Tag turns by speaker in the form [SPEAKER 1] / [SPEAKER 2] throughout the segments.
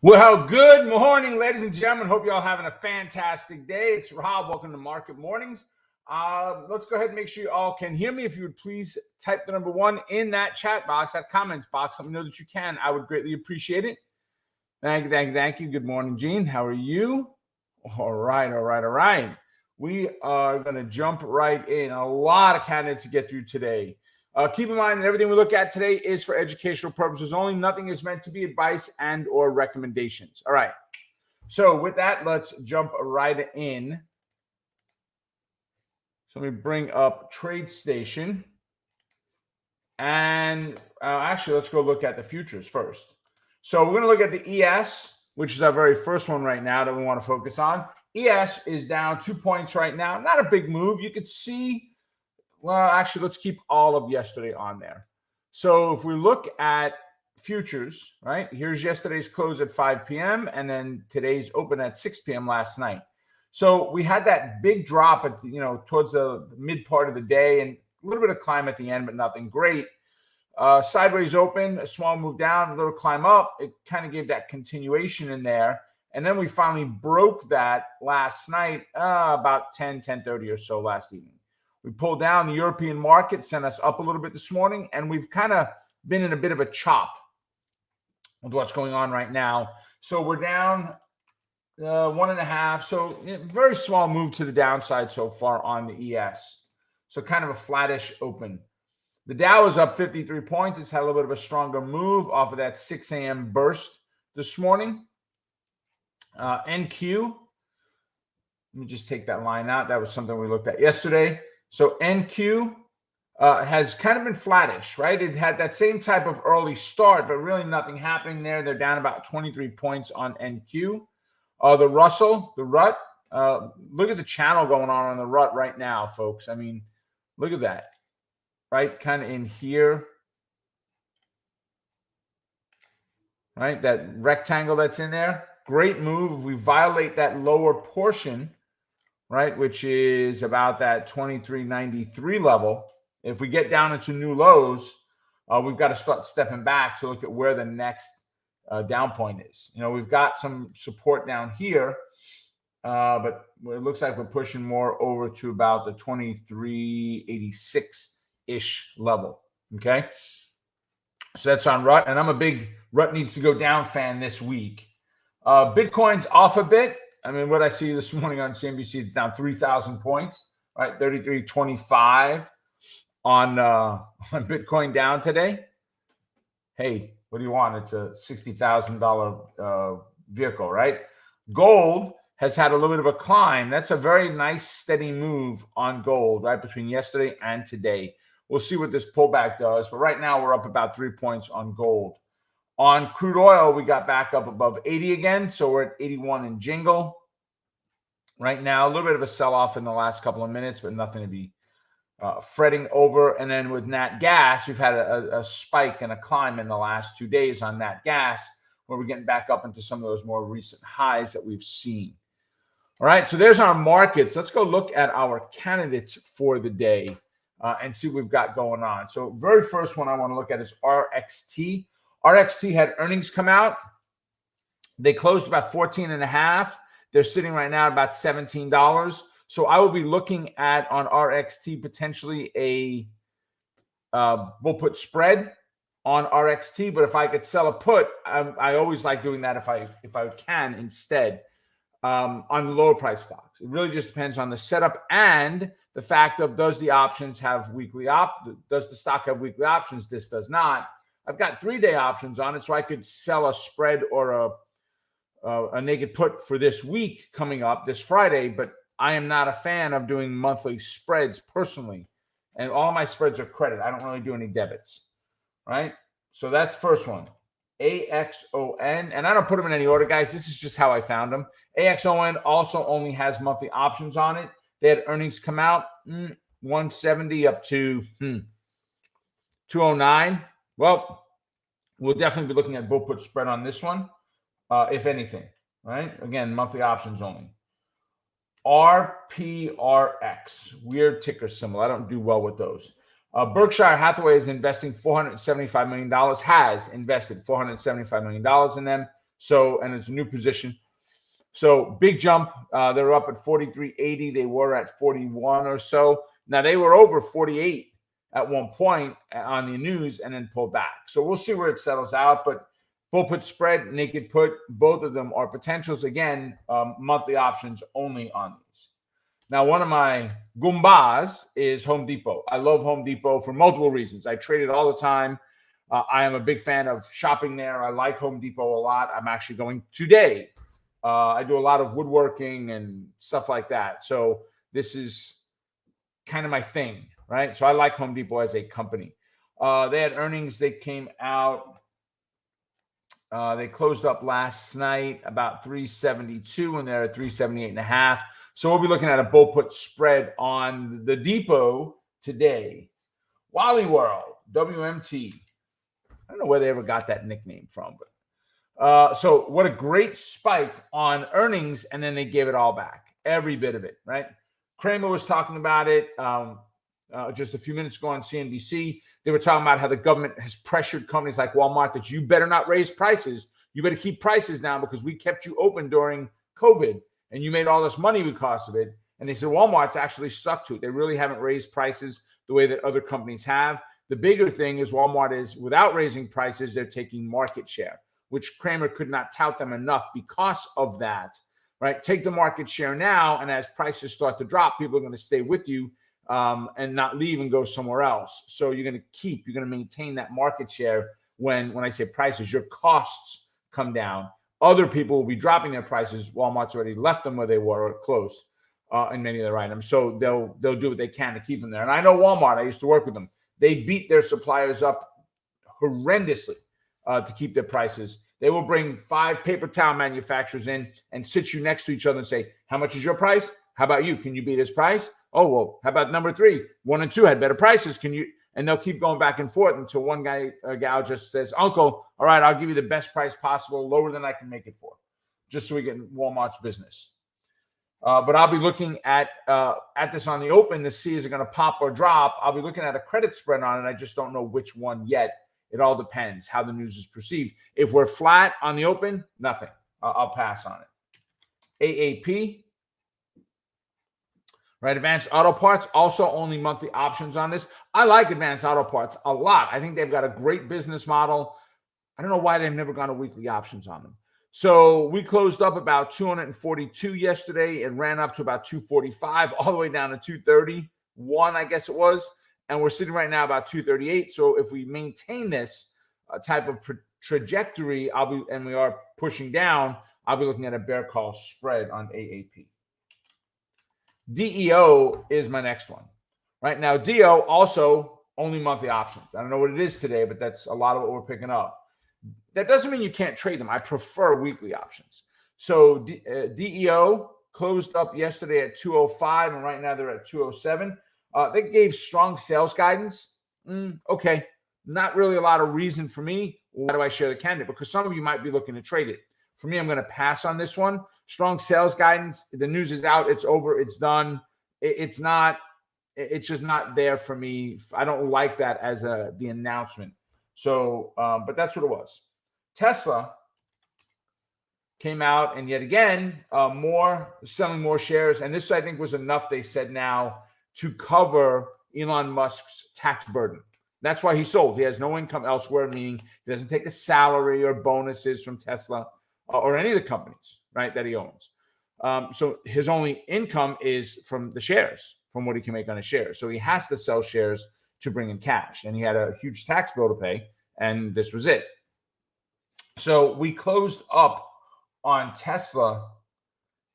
[SPEAKER 1] Well, good morning, ladies and gentlemen. Hope you're all having a fantastic day. It's Rob. Welcome to Market Mornings. Let's go ahead and make sure you all can hear me. If you would please type the number 1 in that chat box, that comments box. Let me know that you can. I would greatly appreciate it. Thank you. Good morning, Gene. How are you? All right. We are going to jump right in. A lot of candidates to get through today. Keep in mind that everything we look at today is for educational purposes only. Nothing is meant to be advice and or recommendations. All right. So with that, let's jump right in. So let me bring up TradeStation. And actually, let's go look at the futures first. So we're going to look at the ES, which is our very first one right now that we want to focus on. ES is down 2 points right now. Not a big move. You could see. Well, actually, let's keep all of yesterday on there. So if we look at futures, right, here's yesterday's close at 5 p.m. and then today's open at 6 p.m. last night. So we had that big drop at, towards the mid part of the day and a little bit of climb at the end, but nothing great. Sideways open, a small move down, a little climb up. It kind of gave that continuation in there. And then we finally broke that last night, about 10:30 or so last evening. We pulled down the European market, sent us up a little bit this morning, and we've kind of been in a bit of a chop with what's going on right now. So we're down 1.5. So very small move to the downside so far on the ES. So kind of a flattish open. The Dow is up 53 points. It's had a little bit of a stronger move off of that 6 a.m. burst this morning. NQ, let me just take that line out. That was something we looked at yesterday. So NQ has kind of been flattish, right? It had that same type of early start, but really nothing happening there. They're down about 23 points on NQ. The Russell, the RUT, look at the channel going on the RUT right now, folks. I mean, look at that, right? Kind of in here, right? That rectangle that's in there. Great move. If we violate that lower portion, right, which is about that 23.93 level. If we get down into new lows, we've got to start stepping back to look at where the next down point is. We've got some support down here, but it looks like we're pushing more over to about the 23.86-ish level, okay? So that's on RUT, and I'm a big RUT needs to go down fan this week. Bitcoin's off a bit. I mean, what I see this morning on CNBC, it's down 3,000 points, right? 33.25 on Bitcoin down today. Hey, what do you want? It's a $60,000 vehicle, right? Gold has had a little bit of a climb. That's a very nice, steady move on gold, right, between yesterday and today. We'll see what this pullback does, but right now we're up about 3 points on gold. On crude oil, we got back up above 80 again, so we're at 81 and jingle. Right now, a little bit of a sell-off in the last couple of minutes, but nothing to be fretting over. And then with nat gas, we've had a spike and a climb in the last 2 days on nat gas, where we're getting back up into some of those more recent highs that we've seen. All right, so there's our markets. Let's go look at our candidates for the day and see what we've got going on. So very first one I want to look at is RXT. RXT had earnings come out. They closed about 14.5. They're sitting right now at about $17. So I will be looking at on RXT potentially a we'll put spread on RXT. But if I could sell a put, I always like doing that if I can instead on lower price stocks. It really just depends on the setup and the fact of does the options have weekly does the stock have weekly options? This does not. I've got 3-day options on it, so I could sell a spread or a naked put for this week coming up this Friday, but I am not a fan of doing monthly spreads personally. And all my spreads are credit. I don't really do any debits, right? So that's first one. AXON, and I don't put them in any order, guys. This is just how I found them. AXON also only has monthly options on it. They had earnings come out, 170 up to 209. Well, we'll definitely be looking at bull put spread on this one, if anything, right? Again, monthly options only. RPRX, weird ticker symbol. I don't do well with those. Berkshire Hathaway is investing $475 million, has invested $475 million in them. So, and it's a new position. So big jump. They're up at 43.80. They were at 41 or so. Now they were over 48 at one point on the news and then pulled back. So we'll see where it settles out. But full put spread, naked put, both of them are potentials. Again, monthly options only on these. Now, one of my Goombas is Home Depot. I love Home Depot for multiple reasons. I trade it all the time. I am a big fan of shopping there. I like Home Depot a lot. I'm actually going today. I do a lot of woodworking and stuff like that. So this is kind of my thing, right? So I like Home Depot as a company. They had earnings. They came out. They closed up last night about 372, and they're at 378.5. So we'll be looking at a bull put spread on the Depot today. Wally World, WMT. I don't know where they ever got that nickname from, but so what a great spike on earnings, and then they gave it all back, every bit of it, right? Kramer was talking about it just a few minutes ago on CNBC. They were talking about how the government has pressured companies like Walmart that you better not raise prices. You better keep prices down because we kept you open during COVID and you made all this money because of it. And they said Walmart's actually stuck to it. They really haven't raised prices the way that other companies have. The bigger thing is Walmart is, without raising prices, they're taking market share, which Kramer could not tout them enough because of that, right? Take the market share now, and as prices start to drop, people are going to stay with you and not leave and go somewhere else. So you're going to maintain that market share when I say prices, your costs come down. Other people will be dropping their prices. Walmart's already left them where they were or close in many of their items. So they'll do what they can to keep them there. And I know Walmart, I used to work with them. They beat their suppliers up horrendously to keep their prices. They will bring 5 paper towel manufacturers in and sit you next to each other and say, how much is your price? How about you? Can you beat his price? Oh, well, how about number 3? 1 and 2 had better prices. Can you? And they'll keep going back and forth until one guy or gal just says, Uncle, all right, I'll give you the best price possible, lower than I can make it for, just so we get Walmart's business. But I'll be looking at this on the open to see is it going to pop or drop. I'll be looking at a credit spread on it. I just don't know which one yet. It all depends how the news is perceived. If we're flat on the open, nothing. I'll pass on it. AAP. Right, Advanced Auto Parts, also only monthly options on this. I like Advanced Auto Parts a lot. I think they've got a great business model. I don't know why they've never gone to weekly options on them. So we closed up about 242 yesterday and ran up to about 245, all the way down to 231, I guess it was. And we're sitting right now about 238. So if we maintain this type of trajectory, and we are pushing down, I'll be looking at a bear call spread on AAP. DEO is my next one. Right now, DEO also only monthly options. I don't know what it is today, but that's a lot of what we're picking up. That doesn't mean you can't trade them. I prefer weekly options. So DEO closed up yesterday at 205, and right now they're at 207. They gave strong sales guidance. Okay, not really a lot of reason for me. Why do I share the candidate? Because some of you might be looking to trade it. For me, I'm going to pass on this one. Strong sales guidance. The news is out. It's over. It's done. It's just not there for me. I don't like that as the announcement. So, but that's what it was. Tesla came out and yet again, selling more shares. And this, I think, was enough, they said now, to cover Elon Musk's tax burden. That's why he sold. He has no income elsewhere, meaning he doesn't take a salary or bonuses from Tesla or any of the companies, right, that he owns. So his only income is from the shares, from what he can make on his shares. So he has to sell shares to bring in cash. And he had a huge tax bill to pay, and this was it. So we closed up on Tesla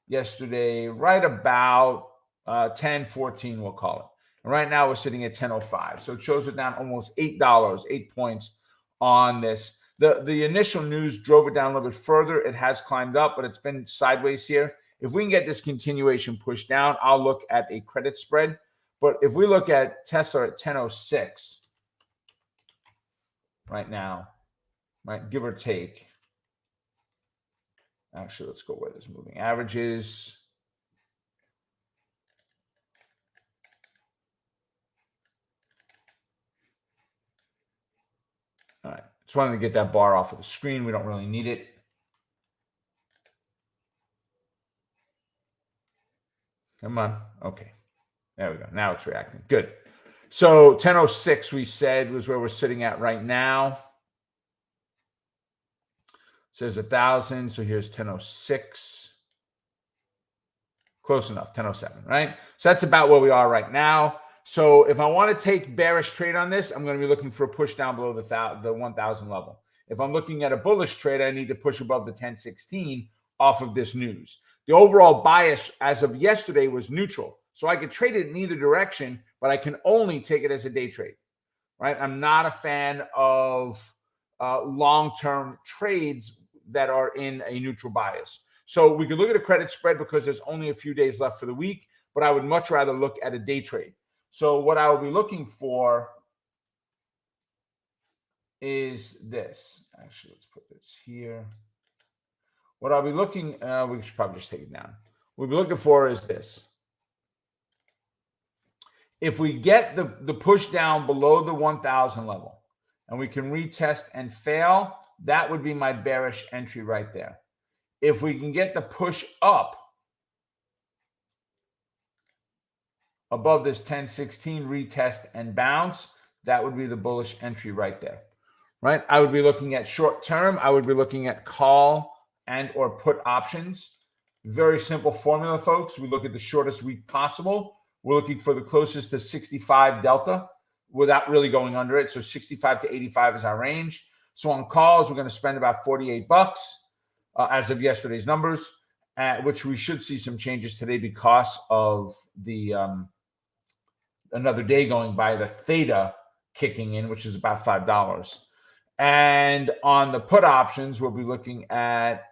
[SPEAKER 1] yesterday, right about 10.14, we'll call it. And right now we're sitting at 10.05. So it shows it down almost $8, 8 points on this. The initial news drove it down a little bit further. It has climbed up, but it's been sideways here. If we can get this continuation pushed down, I'll look at a credit spread. But if we look at Tesla at 10.06 right now, right, give or take. Actually, let's go where this moving average is. All right, just wanted to get that bar off of the screen. We don't really need it. Come on. Okay. There we go. Now it's reacting. Good. So 10.06 we said was where we're sitting at right now. Says 1,000. So here's 10.06. Close enough. 10.07, right? So that's about where we are right now. So if I want to take bearish trade on this, I'm going to be looking for a push down below the 1,000 level. If I'm looking at a bullish trade, I need to push above the 10.16 off of this news. The overall bias as of yesterday was neutral. So I could trade it in either direction, but I can only take it as a day trade, right? I'm not a fan of long-term trades that are in a neutral bias. So we could look at a credit spread because there's only a few days left for the week, but I would much rather look at a day trade. So what I will be looking for is this. Actually, let's put this here. What I'll be looking, we should probably just take it down. What we'll be looking for is this. If we get the push down below the 1,000 level and we can retest and fail, that would be my bearish entry right there. If we can get the push up above this 10.16, retest and bounce, that would be the bullish entry right there, right? I would be looking at short term. I would be looking at call and or put options. Very simple formula, folks. We look at the shortest week possible. We're looking for the closest to 65 delta without really going under it. So 65 to 85 is our range. So on calls, we're going to spend about $48 as of yesterday's numbers, which we should see some changes today because of the another day going by, the theta kicking in, which is about $5. And on the put options, we'll be looking at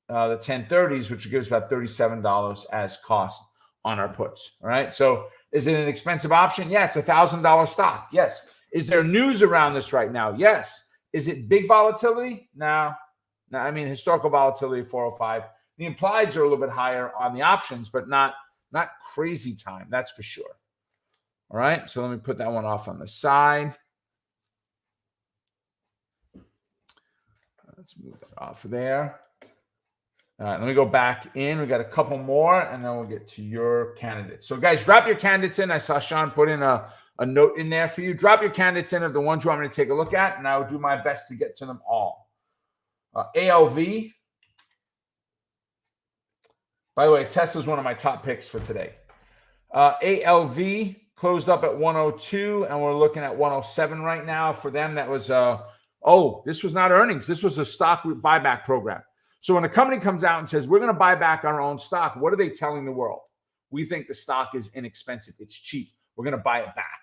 [SPEAKER 1] the 1030s, which gives about $37 as cost on our puts. All right. So is it an expensive option? Yeah, it's $1,000 stock. Yes. Is there news around this right now? Yes. Is it big volatility? No. I mean, historical volatility 405. The implieds are a little bit higher on the options, but not crazy time. That's for sure. All right. So let me put that one off on the side. Let's move that off of there. All right, let me go back in. We got a couple more, and then we'll get to your candidates. So, guys, drop your candidates in. I saw Sean put in a note in there for you. Drop your candidates in of the ones you want me to take a look at, and I will do my best to get to them all. ALV. By the way, Tesla's one of my top picks for today. ALV closed up at 102, and we're looking at 107 right now. For them, that was this was not earnings. This was a stock buyback program. So when a company comes out and says, we're going to buy back our own stock, what are they telling the world? We think the stock is inexpensive. It's cheap. We're going to buy it back,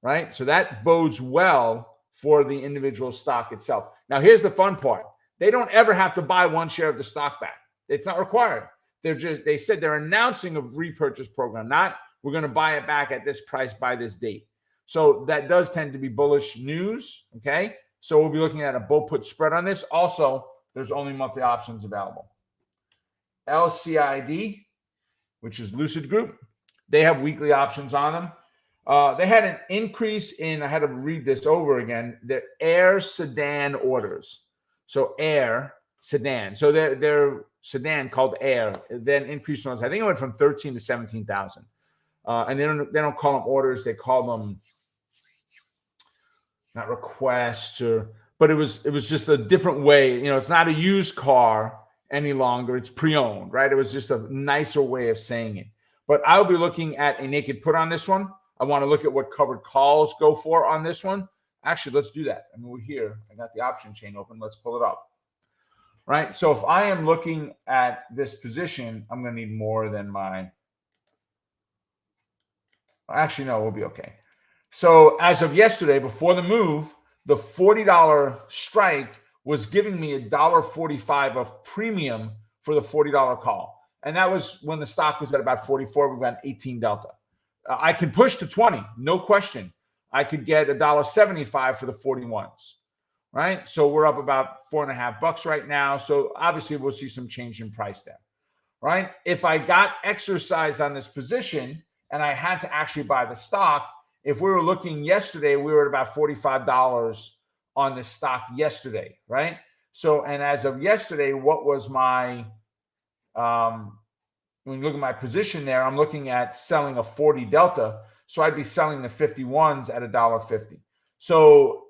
[SPEAKER 1] right? So that bodes well for the individual stock itself. Now, here's the fun part. They don't ever have to buy one share of the stock back. It's not required. They said they're announcing a repurchase program, not we're going to buy it back at this price by this date. So that does tend to be bullish news, okay? So we'll be looking at a bull put spread on this. Also, there's only monthly options available. LCID, which is Lucid Group, they have weekly options on them. They had an increase in, I had to read this over again, the Air sedan orders. So Air sedan. So their sedan called Air, then increased orders. I think it went from 13 to 17,000. And they don't call them orders. They call them not requests but it was just a different way. You know, it's not a used car any longer. It's pre-owned, right? It was just a nicer way of saying it. But I'll be looking at a naked put on this one. I want to look at what covered calls go for on this one. Actually, let's do that. I mean, we're here. I got the option chain open. Let's pull it up. right? So if I am looking at this position, I'm going to need more than my, actually, no, we'll be okay. So as of yesterday, before the move, the $40 strike was giving me $1.45 of premium for the $40 call. And that was when the stock was at about 44. We went 18 delta. I could push to 20, no question. I could get $1.75 for the 41s, right? So we're up about $4.50 right now. So obviously we'll see some change in price there, right? If I got exercised on this position and I had to actually buy the stock, if we were looking yesterday, we were at about $45 on the stock yesterday, right? So, and as of yesterday, what was my, when you look at my position there, I'm looking at selling a 40 delta. So I'd be selling the 51s at $1.50. So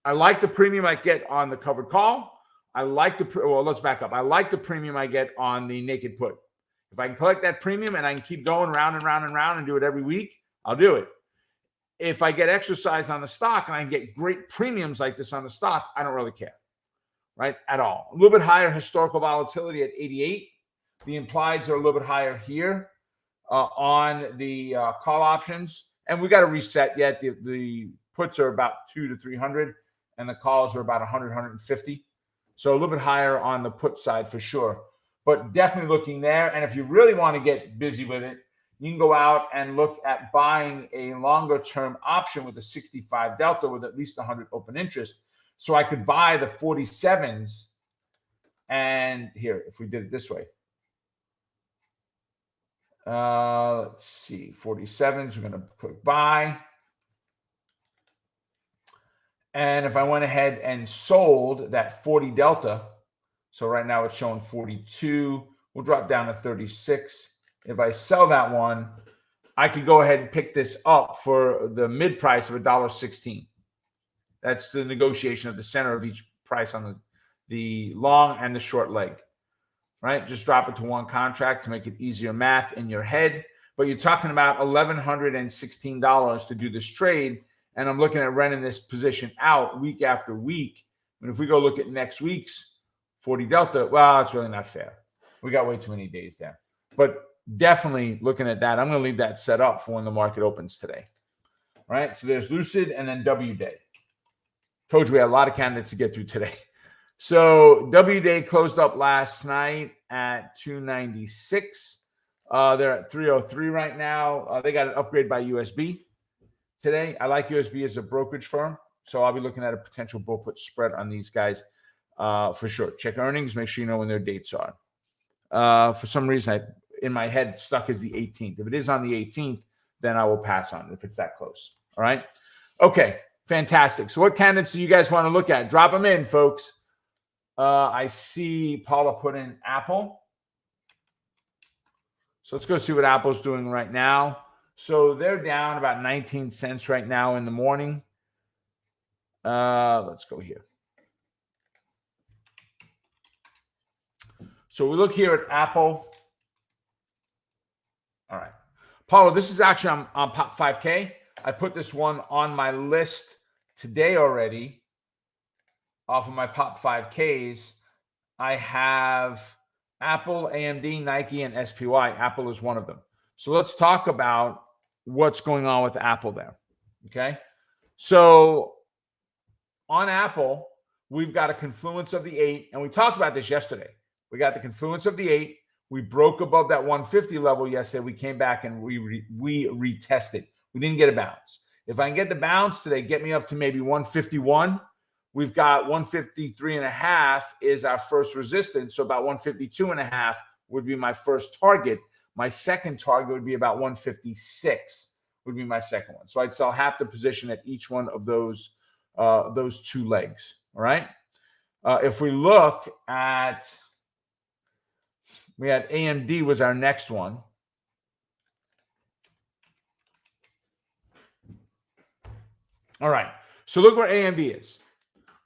[SPEAKER 1] I like the premium I get on the covered call. I like the, well, let's back up. I like the premium I get on the naked put. If I can collect that premium and I can keep going round and round and round and do it every week, I'll do it. If I get exercised on the stock and I can get great premiums like this on the stock, I don't really care, right? At all. A little bit higher historical volatility at 88. The implieds are a little bit higher here on the call options. And we got to reset yet. The puts are about 200 to 300 and the calls are about 100, 150. So a little bit higher on the put side for sure, but definitely looking there. And if you really want to get busy with it, you can go out and look at buying a longer term option with a 65 delta with at least 100 open interest. So I could buy the 47s. And here, if we did it this way, let's see, 47s, we're going to click buy. And if I went ahead and sold that 40 delta, so right now it's showing 42, we'll drop down to 36. If I sell that one, I could go ahead and pick this up for the mid price of $1.16. That's the negotiation at the center of each price on the long and the short leg, right? Just drop it to one contract to make it easier math in your head. But you're talking about $1,116 to do this trade. And I'm looking at renting this position out week after week. And if we go look at next week's 40 delta, well, it's really not fair. We got way too many days there. But definitely looking at that. I'm going to leave that set up for when the market opens today. All right. So there's Lucid and then W Day. Told you we had a lot of candidates to get through today. So W Day closed up last night at 296. They're at 303 right now. They got an upgrade by USB today. I like USB as a brokerage firm. So I'll be looking at a potential bull put spread on these guys for sure. Check earnings. Make sure you know when their dates are. For some reason, in my head, stuck as the 18th. If it is on the 18th, then I will pass on it if it's that close. All right. Okay. Fantastic. So what candidates do you guys want to look at? Drop them in, folks. I see Paula put in Apple. So let's go see what Apple's doing right now. So they're down about 19 cents right now in the morning. Let's go here. So we look here at Apple. All right. Paulo, this is actually on Pop 5K. I put this one on my list today already off of my Pop 5Ks. I have Apple, AMD, Nike, and SPY. Apple is one of them. So let's talk about what's going on with Apple there. Okay. So on Apple, we've got a confluence of the 8, and we talked about this yesterday. We got the confluence of the 8. We broke above that 150 level yesterday. We came back and we retested. We didn't get a bounce. If I can get the bounce today, get me up to maybe 151. We've got 153.5 is our first resistance. So about 152.5 would be my first target. My second target would be about 156 would be my second one. So I'd sell half the position at each one of those two legs. All right. If we look at, we had AMD was our next one. All right. So look where AMD is.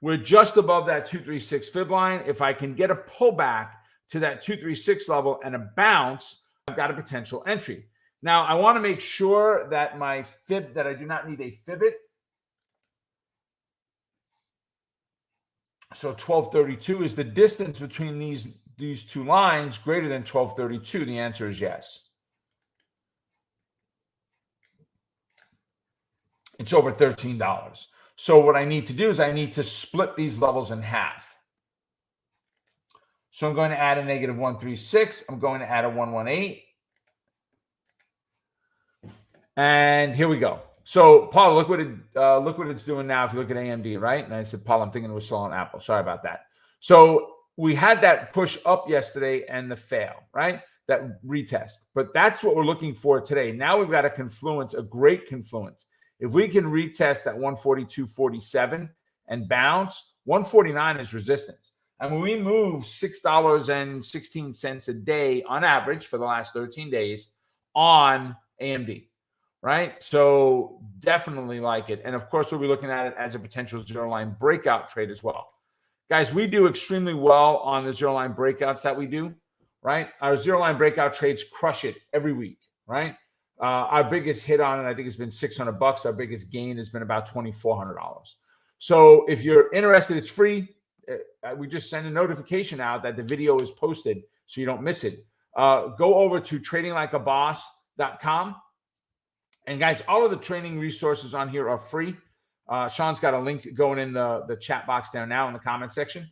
[SPEAKER 1] We're just above that 236 fib line. If I can get a pullback to that 236 level and a bounce, I've got a potential entry. Now, I want to make sure that my fib, that I do not need a fibit. So 1232 is the distance between these two lines greater than 1232? The answer is yes. It's over $13. So what I need to do is I need to split these levels in half. So I'm going to add a negative 136. I'm going to add a 118. And here we go. So Paul, look what it's doing now. If you look at AMD, right? And I said, Paul, I'm thinking it was still on Apple. Sorry about that. So we had that push up yesterday and the fail, right? That retest. But that's what we're looking for today. Now we've got a confluence, a great confluence. If we can retest that 142.47 and bounce, 149 is resistance. And when we move $6.16 a day on average for the last 13 days on AMD, right? So definitely like it. And of course, we'll be looking at it as a potential zero line breakout trade as well. Guys, we do extremely well on the zero line breakouts that we do, right? Our zero line breakout trades crush it every week, right? Our biggest hit on it, I think, has been $600. Our biggest gain has been about $2,400. So if you're interested, it's free. We just send a notification out that the video is posted so you don't miss it. Go over to tradinglikeaboss.com. And guys, all of the training resources on here are free. Sean's got a link going in the chat box down now in the comment section.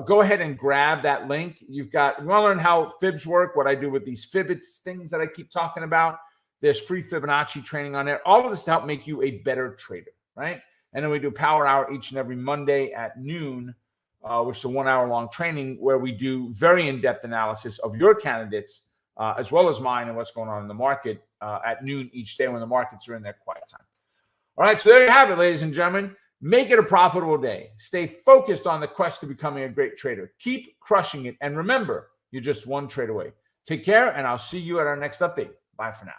[SPEAKER 1] Go ahead and grab that link. You want to learn how fibs work, what I do with these Fibbits things that I keep talking about. There's free Fibonacci training on there. All of this to help make you a better trader, right? And then we do Power Hour each and every Monday at noon, which is a 1 hour long training where we do very in-depth analysis of your candidates as well as mine and what's going on in the market at noon each day when the markets are in their quiet time. All right, so there you have it, ladies and gentlemen. Make it a profitable day. Stay focused on the quest to becoming a great trader. Keep crushing it. And remember, you're just one trade away. Take care, and I'll see you at our next update. Bye for now.